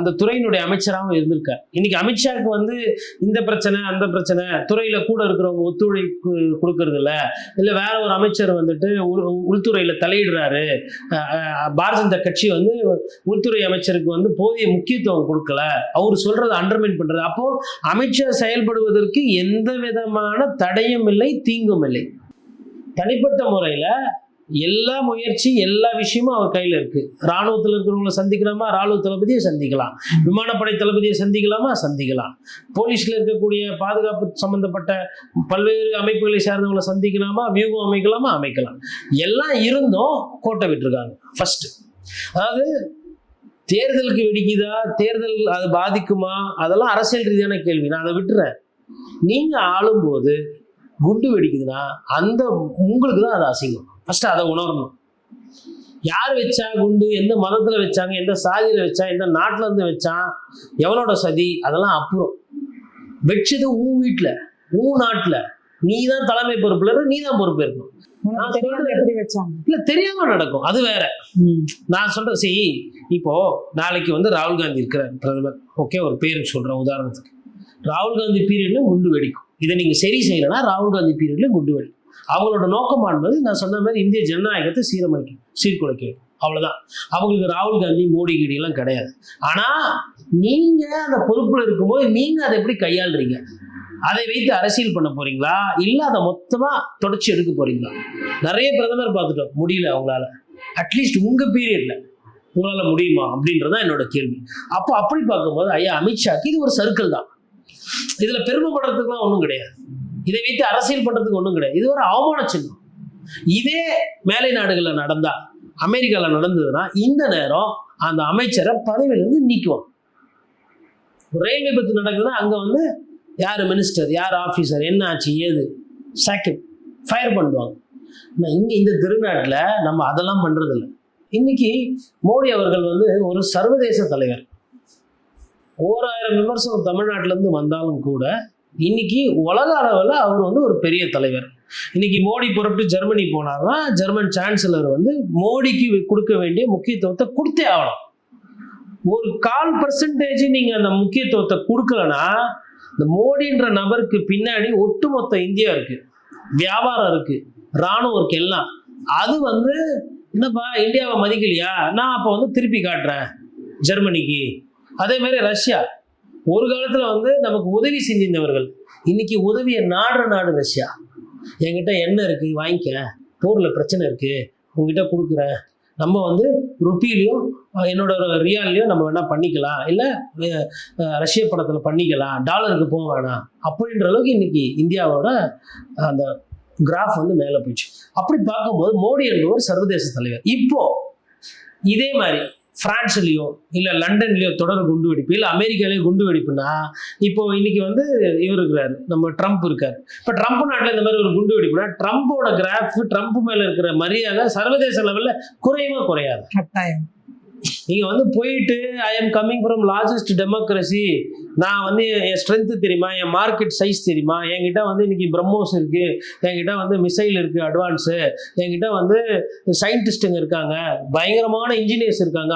அந்த துறையினுடைய அமைச்சராகவும் இருந்திருக்கார். இன்னைக்கு அமித்ஷாவுக்கு வந்து இந்த பிரச்சனை அந்த பிரச்சனை, துறையில் கூட இருக்கிறவங்க ஒத்துழைப்பு கொடுக்கறது இல்லை வேற ஒரு அமைச்சர் வந்துட்டு உள்துறையில் தலையிடுறாரு, பாரதிய ஜனதா கட்சி வந்து உள்துறை அமைச்சருக்கு வந்து போதிய முக்கியத்துவம் கொடுக்கல, அவர் சொல்றது அண்டர்மைன் பண்றது. அப்போ அமித்ஷா செயல்படுவதற்கு எந்த விதமான தடையும் இல்லை, தீங்கும் இல்லை. தனிப்பட்ட முறையில எல்லா முயற்சி எல்லா விஷயமும் அவர் கையில இருக்கு. ராணுவத்தில் இருக்கிறவங்களை சந்திக்கலாமா, ராணுவ தளபதியை சந்திக்கலாம், விமானப்படை தளபதியை சந்திக்கலாமா, சந்திக்கலாம், போலீஸ்ல இருக்கக்கூடிய பாதுகாப்பு சம்பந்தப்பட்ட பல்வேறு அமைப்புகளை சார்ந்தவங்களை சந்திக்கலாமா, வியூகம் அமைக்கலாமா, அமைக்கலாம். எல்லாம் இருந்தும் கோட்டை விட்டுருக்காங்க. ஃபர்ஸ்ட், அதாவது தேர்தலுக்கு வெடிக்குதா, தேர்தல் அது பாதிக்குமா, அதெல்லாம் அரசியல் ரீதியான கேள்வி. நான் அதை விட்டுறேன். நீங்க ஆளும்போது குண்டு வெடிக்குதுன்னா அந்த உங்களுக்கு தான் அது அசிங்கம். ஃபர்ஸ்ட் அதை உணரணும். யார் வச்சா குண்டு, எந்த மதத்துல வச்சாங்க, எந்த சாதியில வச்சா, எந்த நாட்டுல இருந்து வச்சான், எவனோட சதி, அதெல்லாம் அப்புறம். வச்சது உன் வீட்டுல உன் நாட்டுல நீ தான் தலைமை பொறுப்புல, நீ தான் பொறுப்பு இருக்கணும். இல்ல தெரியாம நடக்கும், அது வேற. நான் சொல்றேன், சரி இப்போ நாளைக்கு வந்து ராகுல் காந்தி இருக்கிற பிரதமர், ஓகே ஒரு பேருக்கு சொல்றேன் உதாரணத்துக்கு, ராகுல் காந்தி பீரியட்ல குண்டு வெடிக்கும். இதை நீங்க சரி செய்யலன்னா ராகுல் காந்தி பீரியட்ல குண்டு வெடிக்கும். அவங்களோட நோக்கமானது நான் சொன்ன மாதிரி இந்திய ஜனநாயகத்தை சீர்குலைக்க, அவ்வளவுதான். அவங்களுக்கு ராகுல் காந்தி மோடி கிடி எல்லாம் கிடையாது. ஆனா நீங்க அந்த பொறுப்புல இருக்கும்போது நீங்க அதை எப்படி கையாளுறீங்க, அதை வைத்து அரசியல் பண்ண போறீங்களா, இல்ல அதை மொத்தமா தொடச்சி எடுக்க போறீங்களா? நிறைய பிரதமர் பார்த்துட்டோம், முடியல அவங்களால. அட்லீஸ்ட் உங்க பீரியட்ல உங்களால முடியுமா அப்படின்றதான் என்னோட கேள்வி. அப்போ அப்படி பார்க்கும்போது ஐயா அமித்ஷாக்கு இது ஒரு சர்க்கிள் தான். இதுல பெருமைப்படுறதுக்குலாம் ஒன்றும் கிடையாது, இதை வைத்து அரசியல் பண்றதுக்கு ஒன்றும் கிடையாது. இது ஒரு அவமான சின்னம். இதே மேலை நாடுகளில் நடந்தா, அமெரிக்காவில் நடந்ததுன்னா இந்த நேரம் அந்த அமைச்சரை பதவியிலிருந்து நீக்குவாங்க. ரயில் விபத்து நடக்குதுன்னா அங்க வந்து யார் மினிஸ்டர், யார் ஆஃபீஸர், என்ன ஆச்சு ஏது, சாக்கெட் ஃபயர் பண்ணுவாங்க. இங்கே இந்த திருநாட்டில் நம்ம அதெல்லாம் பண்ணுறதில்ல. இன்னைக்கு மோடி அவர்கள் வந்து ஒரு சர்வதேச தலைவர். 1000 விமர்சனம் தமிழ்நாட்டிலேருந்து வந்தாலும் கூட இன்னைக்கு உலக அளவில் அவர் வந்து ஒரு பெரிய தலைவர். இன்னைக்கு மோடி புறப்பட்டு ஜெர்மனி போனார்னா ஜெர்மன் சான்சலர் வந்து மோடிக்கு கொடுக்க வேண்டிய முக்கியத்துவத்தை கொடுத்தே ஆகணும். ஒரு 1/4% நீங்க அந்த முக்கியத்துவத்தை கொடுக்கலன்னா இந்த மோடின்ற நபருக்கு பின்னாடி ஒட்டுமொத்த இந்தியா இருக்கு, வியாபாரம் இருக்கு, ராணுவம் இருக்கு, எல்லாம். அது வந்து என்னப்பா இந்தியாவை மதிக்கலையா, நான் அப்போ வந்து திருப்பி காட்டுறேன் ஜெர்மனிக்கு. அதே மாதிரி ரஷ்யா ஒரு காலத்துல வந்து நமக்கு உதவி செஞ்சிருந்தவர்கள் இன்னைக்கு உதவியை நாடுற நாடு ரஷ்யா. என்கிட்ட என்ன இருக்கு வாங்கிக்க, போர்ல பிரச்சனை இருக்கு உங்ககிட்ட கொடுக்குறேன், நம்ம வந்து ருப்பிலையும் என்னோட ரியால்லையும் நம்ம வேணா பண்ணிக்கலாம், இல்லை ரஷ்ய பணத்தில் பண்ணிக்கலாம், டாலருக்கு போக வேணாம் அப்படின்ற அளவுக்கு இன்னைக்கு இந்தியாவோட அந்த கிராஃப் வந்து மேலே போயிடுச்சு. அப்படி பார்க்கும்போது மோடி என்பவர் சர்வதேச தலைவர். இப்போ இதே மாதிரி பிரான்ஸ்லயோ இல்லை லண்டன்லயோ தொடர் குண்டு வெடிப்பு, இல்லை அமெரிக்காலேயோ குண்டு வெடிப்புனா இப்போ இன்னைக்கு வந்து இவர் இருக்கிறாரு, நம்ம ட்ரம்ப் இருக்காரு. இப்போ ட்ரம்ப் நாட்டில் இந்த மாதிரி ஒரு குண்டு வெடிப்புனா ட்ரம்ப்போட கிராஃப், ட்ரம்ப் மேல இருக்கிற மரியாதை சர்வதேச லெவலில் குறையாது. கட்டாயம். நீங்க வந்து போயிட்டு I am coming from largest democracy, நான் வந்து என் ஸ்ட்ரென்த் தெரியுமா, என் மார்க்கெட் சைஸ் தெரியுமா, என்கிட்ட வந்து இன்னைக்கு பிரம்மோஸ் இருக்கு, என்கிட்ட வந்து மிசைல் இருக்கு அட்வான்ஸு, என்கிட்ட வந்து சயின்டிஸ்ட்டுங்க இருக்காங்க, பயங்கரமான இன்ஜினியர்ஸ் இருக்காங்க,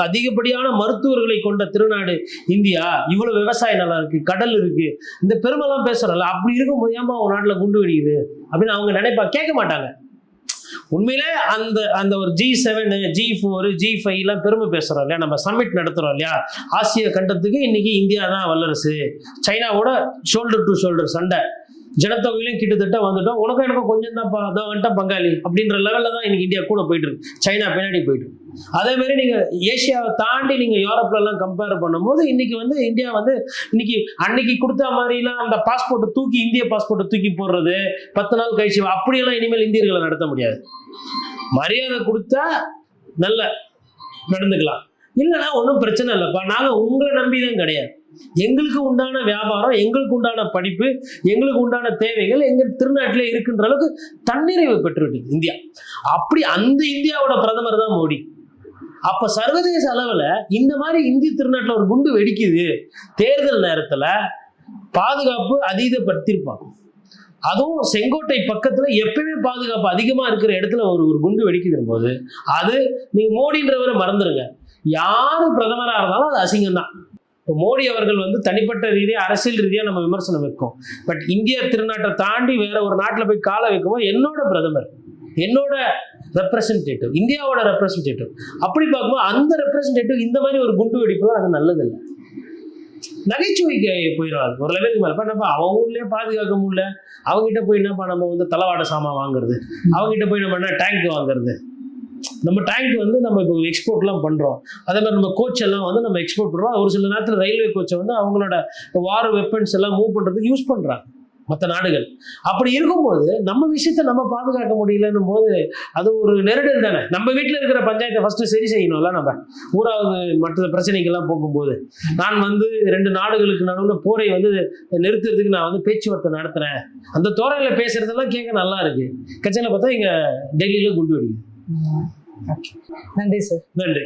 அதிகப்படியான மருத்துவர்களை கொண்ட திருநாடு இந்தியா, இவ்வளவு விவசாய நிலம் இருக்கு, கடல் இருக்கு, இந்த பெருமைலாம் பேசுறோம்ல. அப்படி இருக்கும்போது ஏமா உங்க நாட்டில் குண்டு வெடிக்குது அப்படின்னு அவங்க கேட்க மாட்டாங்க. உண்மையிலே அந்த ஒரு G7, G4, G5 எல்லாம் பெருமை பேசுறோம் இல்லையா, நம்ம சம்மிட் நடத்துறோம் இல்லையா, ஆசிய கண்டத்துக்கு இன்னைக்கு இந்தியா தான் வல்லரசு, சைனாவோட ஷோல்டர் டு ஷோல்டர் சண்டை, ஜனத்தொகையிலும் கிட்டத்தட்ட வந்துட்டோம், உனக்கும் எனக்கும் கொஞ்சம் தான் வந்துட்டா பங்காளி அப்படின்ற லெவலில் தான் இன்னைக்கு இந்தியா கூட போயிட்டு இருக்கு, சைனா பின்னாடி போயிட்டு இருக்கு. அதே மாதிரி நீங்க ஏசியாவை தாண்டி நீங்க யூரோப்ல எல்லாம் கம்பேர் பண்ணும்போது இன்னைக்கு வந்து இந்தியா வந்து இன்னைக்கு அன்னைக்கு கொடுத்த மாதிரிலாம் அந்த பாஸ்போர்ட்டை தூக்கி, இந்திய பாஸ்போர்ட்டை தூக்கி போடுறது 10 நாள் கழிச்சு, அப்படியெல்லாம் இனிமேல் இந்தியர்களை நடத்த முடியாது. மரியாதை கொடுத்தா நல்ல நடந்துக்கலாம், இல்லைன்னா ஒன்றும் பிரச்சனை இல்லைப்பா, நாங்கள் உங்களை நம்பிதான் கிடையாது, எங்களுக்கு உண்டான வியாபாரம், எங்களுக்கு உண்டான படிப்பு, எங்களுக்கு உண்டான தேவைகள் எங்கள் திருநாட்டிலே இருக்குன்ற அளவுக்கு தன்னிறைவு பெற்றுவிட்டது இந்தியா. அப்படி அந்த இந்தியாவோட பிரதமர் தான் மோடி. அப்ப சர்வதேச அளவுல இந்த மாதிரி இந்திய திருநாட்டில் ஒரு குண்டு வெடிக்குது, தேர்தல் நேரத்துல பாதுகாப்பு அதீதப்படுத்திருப்பாங்க. அதுவும் செங்கோட்டை பக்கத்துல எப்பயுமே பாதுகாப்பு அதிகமா இருக்கிற இடத்துல ஒரு குண்டு வெடிக்குது போது அது நீங்க மோடின்றவரை மறந்துருங்க, யாரு பிரதமரா இருந்தாலும் அது அசிங்கம் தான். இப்போ மோடி அவர்கள் வந்து தனிப்பட்ட ரீதியாக அரசியல் ரீதியாக நம்ம விமர்சனம் வைக்கும், பட் இந்திய திருநாட்டை தாண்டி வேற ஒரு நாட்டில் போய் காலை வைக்கும்போது என்னோட பிரதமர், என்னோட ரெப்ரசன்டேட்டிவ், இந்தியாவோட ரெப்ரசன்டேட்டிவ், அப்படி பார்க்கும்போது அந்த ரெப்ரசன்டேட்டிவ் இந்த மாதிரி ஒரு குண்டு வெடிப்புலாம் அது நல்லதில்லை, நகைச்சுவைக்கு போயிடாது ஒரு லெவலுக்கு மேலே. நம்ம அவங்க ஊர்லேயே பாதுகாக்க முடியல, அவங்ககிட்ட போய் என்னப்பா நம்ம வந்து தளவாட சாமான் வாங்குறது, அவங்ககிட்ட போய் நம்ம என்ன டேங்க் வாங்குறது, நம்ம டேங்க் வந்து நம்ம இப்போ எக்ஸ்போர்ட்லாம் பண்ணுறோம், அதே மாதிரி நம்ம கோச் எல்லாம் வந்து நம்ம எக்ஸ்போர்ட் பண்ணுறோம். ஒரு சில நேரத்தில் ரயில்வே கோச்சை வந்து அவங்களோட வார் வெப்பன்ஸ் எல்லாம் மூவ் பண்ணுறதுக்கு யூஸ் பண்ணுறாங்க மற்ற நாடுகள். அப்படி இருக்கும்போது நம்ம விஷயத்தை நம்ம பாதுகாக்க முடியலன்னும் போது அது ஒரு நெருடல் தானே. நம்ம வீட்டில் இருக்கிற பஞ்சாயத்தை ஃபர்ஸ்ட் சரி செய்யணும்ல. நம்ம ஊராவது மற்ற பிரச்சனைகள்லாம் போகும்போது நான் வந்து 2 நாடுகளுக்கு நடுவில் போரை வந்து நிறுத்துறதுக்கு நான் வந்து பேச்சுவார்த்தை நடத்துகிறேன், அந்த தோரையில் பேசுறதெல்லாம் கேட்க நல்லா இருக்கு, கட்சியில் பார்த்தா இங்கே டெல்லியில் குண்டு வெடிக்குது. நன்றி சார். நன்றி.